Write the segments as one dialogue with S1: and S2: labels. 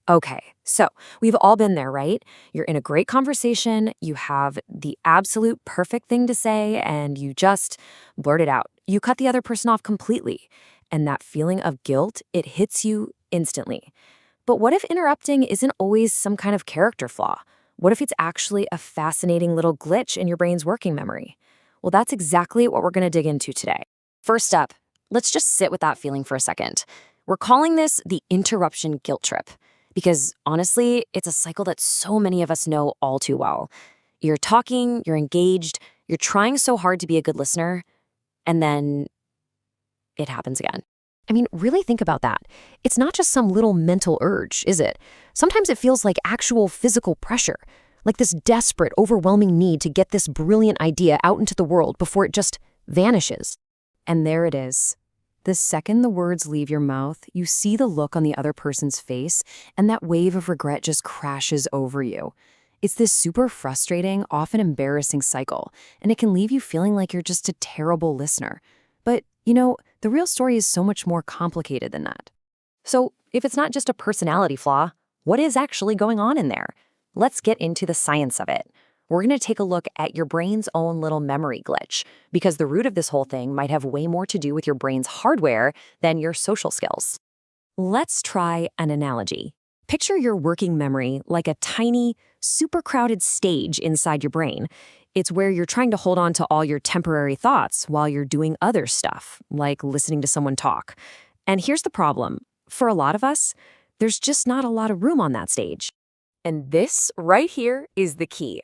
S1: Okay, so we've all been there, right? You're in a great conversation, you have the absolute perfect thing to say, and you just blurt it out. You cut the other person off completely. And that feeling of guilt, it hits you instantly. But what if interrupting isn't always some kind of character flaw? What if it's actually a fascinating little glitch in your brain's working memory? Well, that's exactly what we're going to dig into today. First up, let's just sit with that feeling for a second. We're calling this the interruption guilt trip. Because honestly, it's a cycle that so many of us know all too well. You're talking, you're engaged, you're trying so hard to be a good listener, and then it happens again. I mean, really think about that. It's not just some little mental urge, is it? Sometimes it feels like actual physical pressure, like this desperate, overwhelming need to get this brilliant idea out into the world before it just vanishes. And there it is. The second the words leave your mouth, you see the look on the other person's face, and that wave of regret just crashes over you. It's this super frustrating, often embarrassing cycle, and it can leave you feeling like you're just a terrible listener. But, the real story is so much more complicated than that. So, if it's not just a personality flaw, what is actually going on in there? Let's get into the science of it. We're going to take a look at your brain's own little memory glitch, because the root of this whole thing might have way more to do with your brain's hardware than your social skills. Let's try an analogy. Picture your working memory like a tiny, super crowded stage inside your brain. It's where you're trying to hold on to all your temporary thoughts while you're doing other stuff, like listening to someone talk. And here's the problem. For a lot of us, there's just not a lot of room on that stage. And this right here is the key.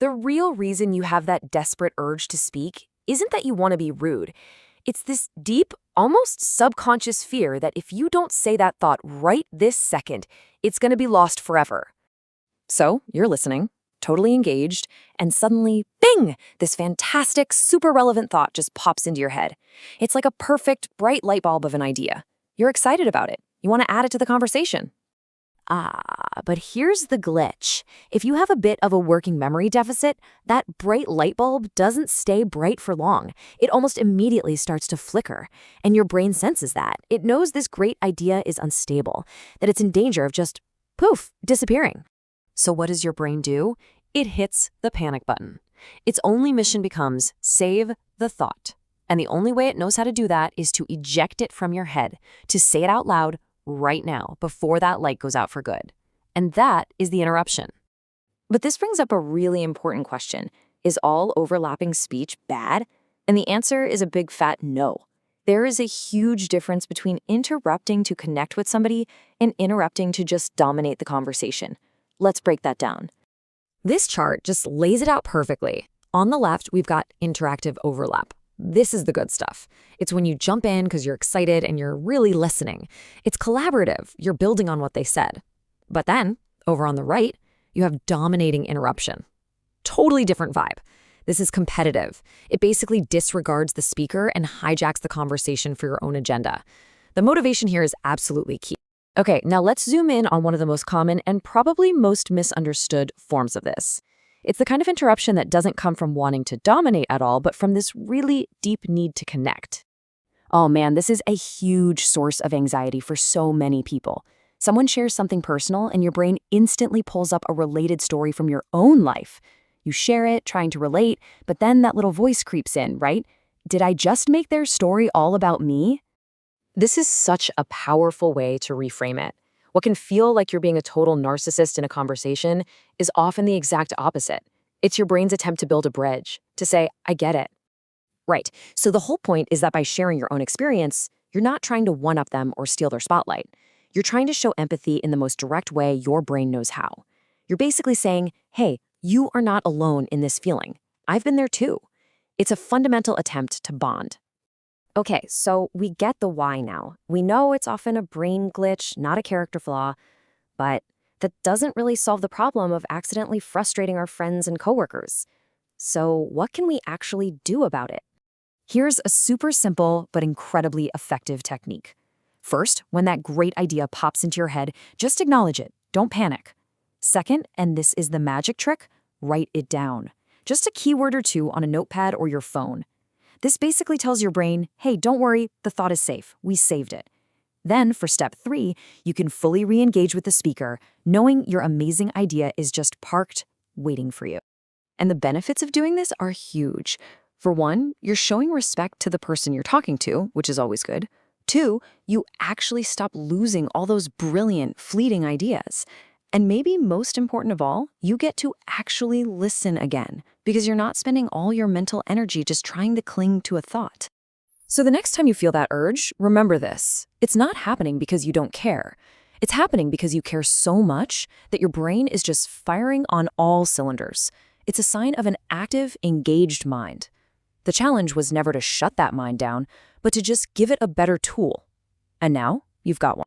S1: The real reason you have that desperate urge to speak isn't that you want to be rude. It's this deep, almost subconscious fear that if you don't say that thought right this second, it's going to be lost forever. So you're listening, totally engaged, and suddenly, bing, this fantastic, super relevant thought just pops into your head. It's like a perfect, bright light bulb of an idea. You're excited about it. You want to add it to the conversation. But here's the glitch. If you have a bit of a working memory deficit, that bright light bulb doesn't stay bright for long. It almost immediately starts to flicker, and your brain senses that. It knows this great idea is unstable, that it's in danger of just, poof, disappearing. So what does your brain do? It hits the panic button. Its only mission becomes save the thought. And the only way it knows how to do that is to eject it from your head, to say it out loud right now before that light goes out for good. And that is the interruption. But this brings up a really important question. Is all overlapping speech bad? And the answer is a big fat no. There is a huge difference between interrupting to connect with somebody and interrupting to just dominate the conversation. Let's break that down. This chart just lays it out perfectly. On the left, we've got interactive overlap. This is the good stuff. It's when you jump in because you're excited and you're really listening. It's collaborative. You're building on what they said. But then, over on the right, you have dominating interruption. Totally different vibe. This is competitive. It basically disregards the speaker and hijacks the conversation for your own agenda. The motivation here is absolutely key. Okay, now let's zoom in on one of the most common and probably most misunderstood forms of this. It's the kind of interruption that doesn't come from wanting to dominate at all, but from this really deep need to connect. Oh man, this is a huge source of anxiety for so many people. Someone shares something personal and your brain instantly pulls up a related story from your own life. You share it, trying to relate, but then that little voice creeps in, right? Did I just make their story all about me? This is such a powerful way to reframe it. What can feel like you're being a total narcissist in a conversation is often the exact opposite. It's your brain's attempt to build a bridge, to say, I get it. Right, so the whole point is that by sharing your own experience, you're not trying to one-up them or steal their spotlight. You're trying to show empathy in the most direct way your brain knows how. You're basically saying, hey, you are not alone in this feeling. I've been there too. It's a fundamental attempt to bond. Okay, so we get the why now. We know it's often a brain glitch, not a character flaw, but that doesn't really solve the problem of accidentally frustrating our friends and coworkers. So what can we actually do about it? Here's a super simple but incredibly effective technique. First, when that great idea pops into your head, just acknowledge it. Don't panic. Second, and this is the magic trick, write it down. Just a keyword or two on a notepad or your phone. This basically tells your brain, hey, don't worry, the thought is safe. We saved it. Then, for step 3, you can fully re-engage with the speaker, knowing your amazing idea is just parked, waiting for you. And the benefits of doing this are huge. For one, you're showing respect to the person you're talking to, which is always good. 2, you actually stop losing all those brilliant, fleeting ideas. And maybe most important of all, you get to actually listen again, because you're not spending all your mental energy just trying to cling to a thought. So the next time you feel that urge, remember this. It's not happening because you don't care. It's happening because you care so much that your brain is just firing on all cylinders. It's a sign of an active, engaged mind. The challenge was never to shut that mind down, but to just give it a better tool. And now, you've got one.